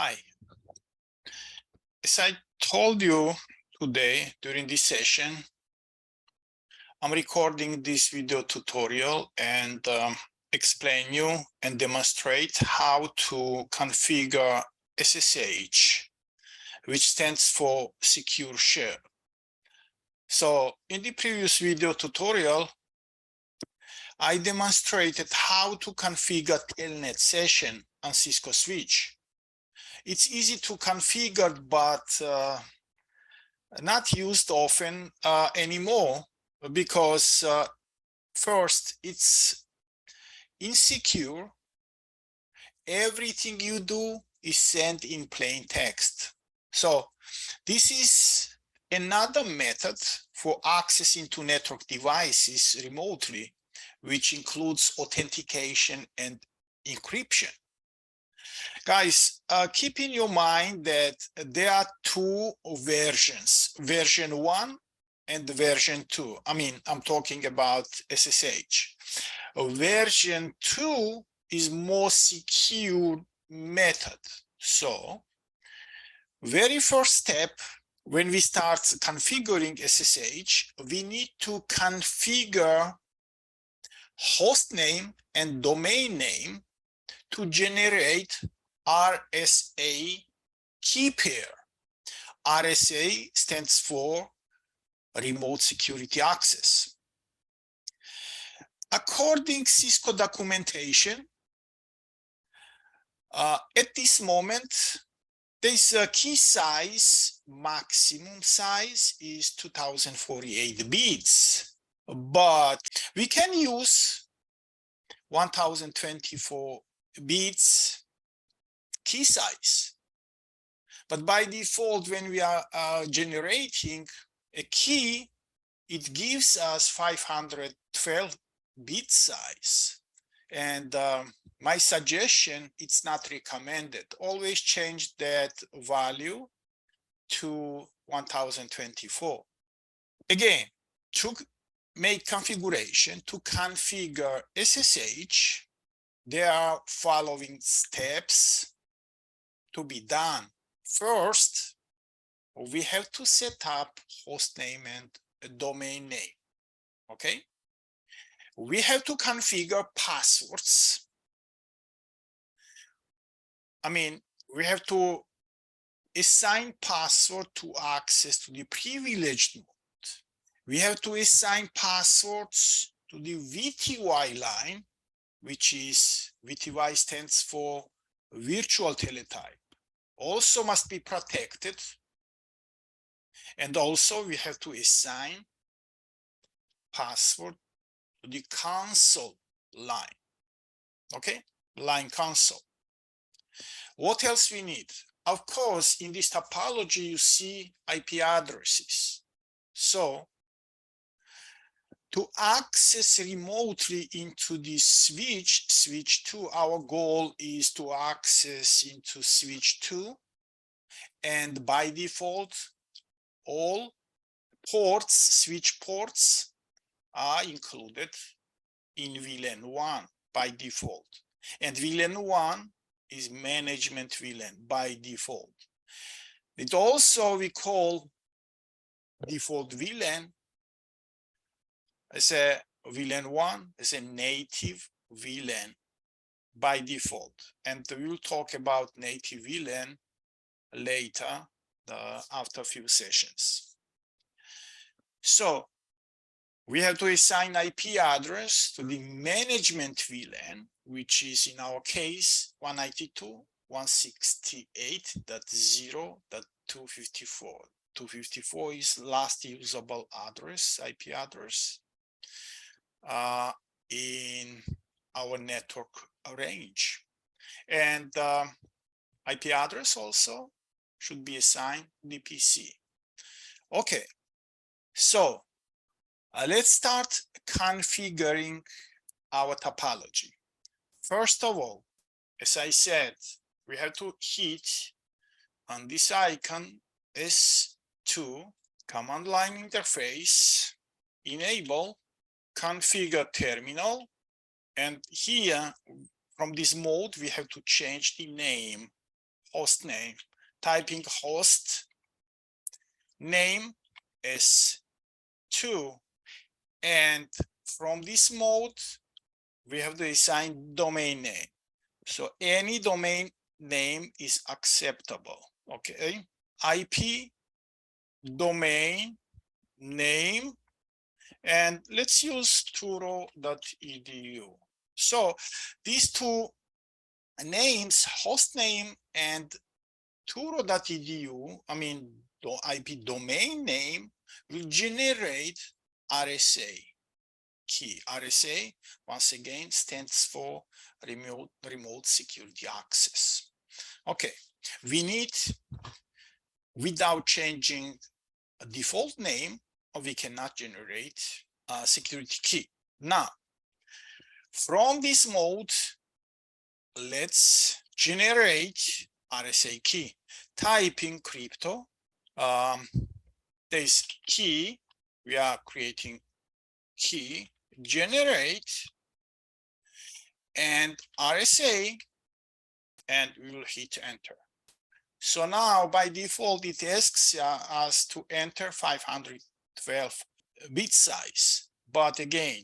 Hi. As I told you today during this session, I'm recording this video tutorial and explain you and demonstrate how to configure SSH, which stands for Secure Share. So in the previous video tutorial, I demonstrated how to configure telnet session on Cisco switch. It's easy to configure, but not used often anymore because first, it's insecure. Everything you do is sent in plain text. So this is another method for accessing to network devices remotely, which includes authentication and encryption. Guys, keep in your mind that there are two versions, version 1 and version 2. I mean, I'm talking about SSH. Version 2 is more secure method. So, very first step, when we start configuring SSH, we need to configure host name and domain name to generate RSA key pair. RSA stands for remote security access. According to Cisco documentation, at this moment, this key size, maximum size is 2048 bits, but we can use 1024 bits key size. But by default, when we are generating a key, it gives us 512 bit size. And my suggestion, it's not recommended. Always change that value to 1024. Again, to make configuration, to configure SSH, there are following steps to be done. First, we have to set up host name and a domain name, okay? We have to configure passwords. I mean, we have to assign password to access to the privileged mode. We have to assign passwords to the VTY line, which is VTY stands for virtual teletype. Also must be protected. And also we have to assign password to the console line. Okay, line console. What else we need? Of course, in this topology, you see IP addresses. So to access remotely into the switch 2, our goal is to access into switch 2. And by default, all ports, switch ports are included in VLAN 1 by default. And VLAN 1 is management VLAN by default. It also, we call default VLAN as a VLAN 1 as a native VLAN by default. And we will talk about native VLAN later after a few sessions. So we have to assign IP address to the management VLAN, which is in our case 192.168.0.254. 254 is last usable address, IP address in our network range. And IP address also should be assigned to the PC. Okay, so let's start configuring our topology. First of all, as I said, we have to hit on this icon S2 command line interface, enable, configure terminal, and here from this mode we have to change the name host name, typing host name as 2, and from this mode we have to assign domain name. So any domain name is acceptable. Okay, IP, domain name, and let's use turo.edu. So these two names, host name and turo.edu, I mean the IP domain name, will generate RSA key. RSA, once again, stands for remote security access. Okay, we need, without changing a default name, we cannot generate a security key. Now, from this mode, let's generate RSA key. Typing crypto, this key, we are creating key, generate, and RSA, and we will hit enter. So now by default, it asks us to enter 512 bit size. But again,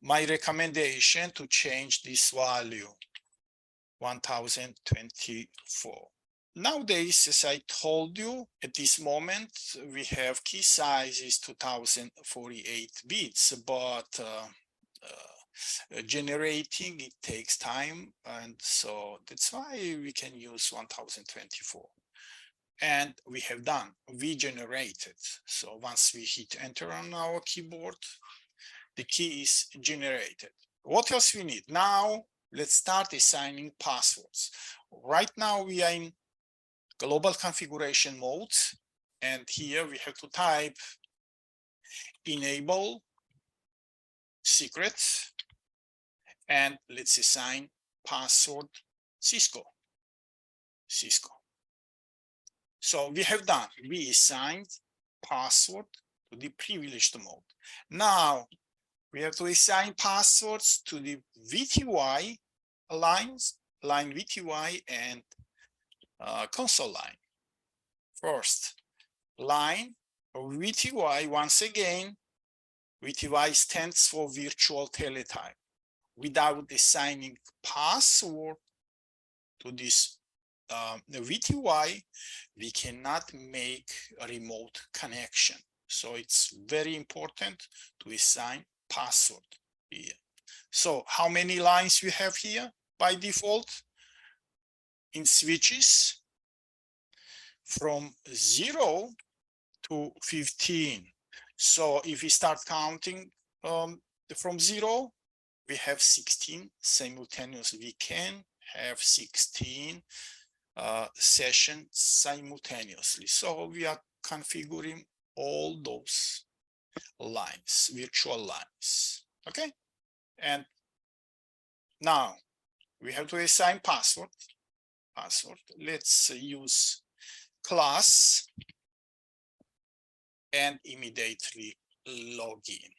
my recommendation to change this value, 1024. Nowadays, as I told you, at this moment, we have key size is 2048 bits, but generating, it takes time, and so that's why we can use 1024. And we have done, we generated. So once we hit enter on our keyboard, the key is generated. What else we need? Now let's start assigning passwords. Right now we are in global configuration mode, and here we have to type enable secret, and let's assign password Cisco. So we have done, we assigned password to the privileged mode. Now we have to assign passwords to the VTY lines, line VTY and console line. First, line VTY, once again, VTY stands for virtual teletype. Without assigning password to this the VTY, we cannot make a remote connection. So it's very important to assign password here. So how many lines we have here by default? In switches, from 0 to 15. So if we start counting from 0, we have 16 simultaneous. We can have 16 sessions simultaneously. So we are configuring all those lines, virtual lines. Okay. And now we have to assign password. Let's use class and immediately log in.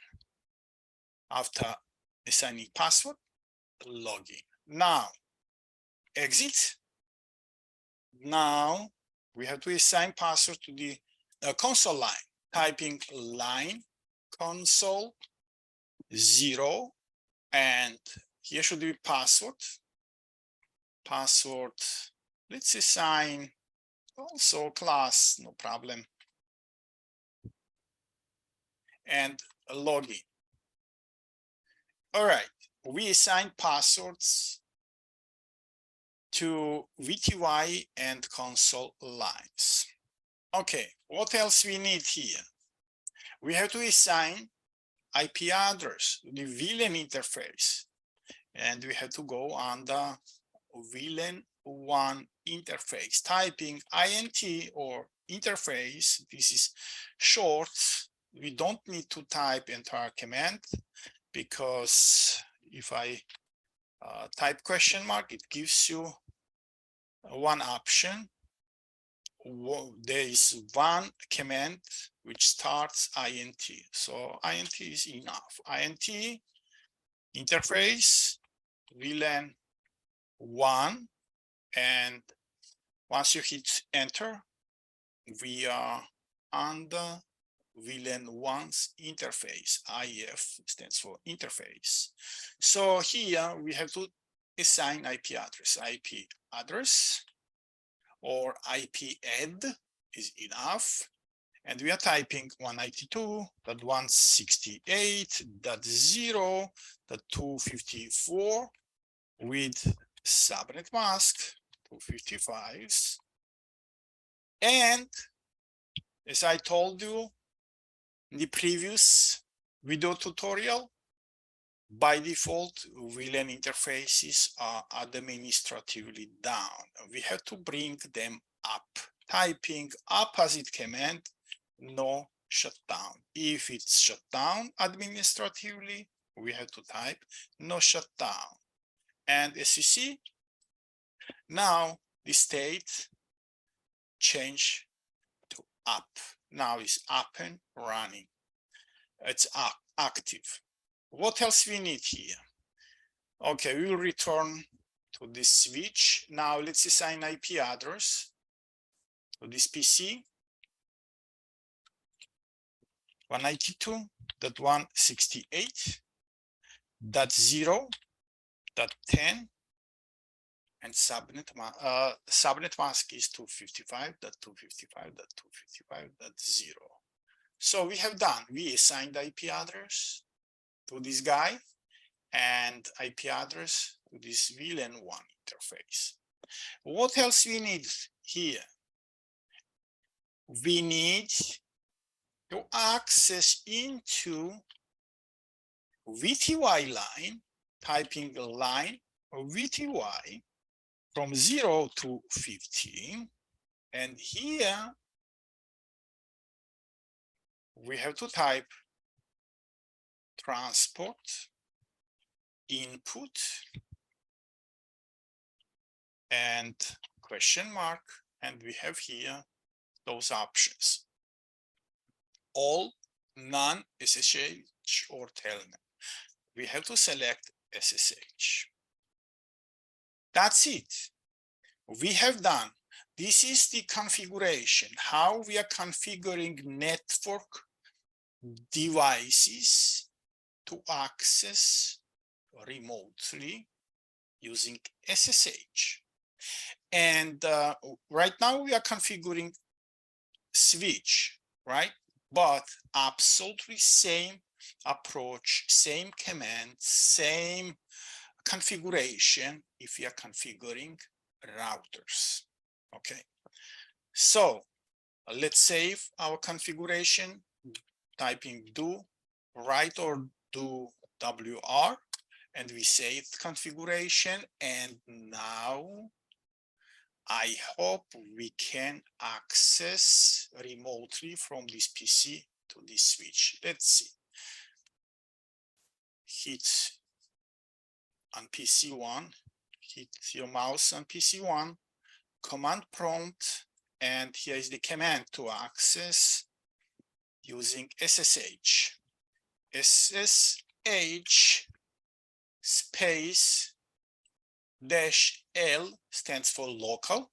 After assigning password, log in. Now exit. Now we have to assign password to the console line, typing line console 0, and here should be password. Let's assign also class, no problem, and login. All right, we assign passwords to VTY and console lines. Okay, what else we need here? We have to assign IP address, the VLAN interface, and we have to go on the VLAN 1 interface, typing INT or interface. This is short. We don't need to type entire command, because if I type question mark, it gives you one option. There is one command which starts INT. So INT is enough. INT interface VLAN 1, and Once you hit enter, we are on the VLAN 1's interface. IF stands for interface. So here we have to assign IP address or IP add is enough. And we are typing 192.168.0.254 with subnet mask 255s. And as I told you in the previous video tutorial, by default, VLAN interfaces are administratively down. We have to bring them up. Typing opposite command, no shutdown. If it's shut down administratively, we have to type no shutdown. And as you see, now the state change to up. Now it's up and running. It's active. What else we need here? Okay, we will return to this switch. Now let's assign IP address to this PC. 192.168.0.10 and subnet mask is 255.255.255.0. So we have done, we assigned IP address to this guy and IP address to this VLAN 1 interface. What else we need here? We need to access into VTY line, typing a line of VTY from 0 to 15. And here we have to type transport input and question mark, and we have here those options. All, none, SSH or telnet. We have to select SSH. That's it. We have done. This is the configuration, how we are configuring network devices to access remotely using SSH. And right now we are configuring switch, right? But absolutely same approach, same command, same configuration if we are configuring routers. Okay, so let's save our configuration, typing do write or do WR, and we saved configuration. And now I hope we can access remotely from this PC to this switch. Let's see. Hit on PC1, hit your mouse on PC1, command prompt, and here is the command to access using SSH. SSH space -L stands for local.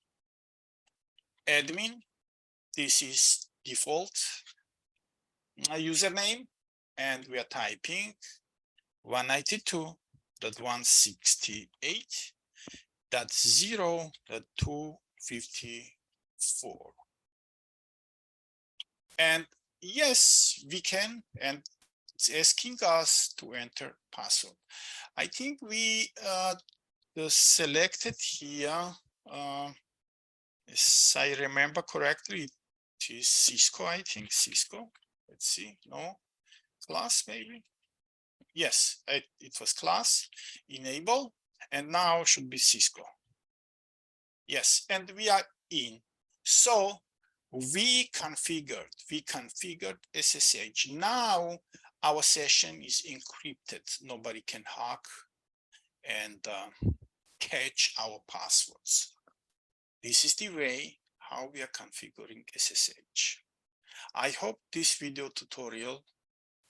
Admin, this is default username, and we are typing 192.168.0.254. And yes, we can, and it's asking us to enter password. I think we selected here, if I remember correctly, it is Cisco, I think, Cisco. Let's see, no, class maybe. Yes, it was class, enable, and now should be Cisco. Yes, and we are in. So we configured SSH. Now our session is encrypted. Nobody can hack and catch our passwords. This is the way how we are configuring SSH. I hope this video tutorial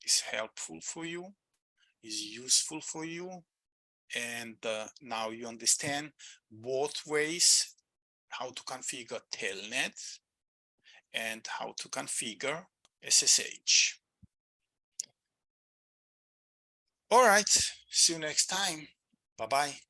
is helpful for you, is useful for you, and now you understand both ways how how to configure telnet and how to configure SSH. All right, see you next time. Bye-bye.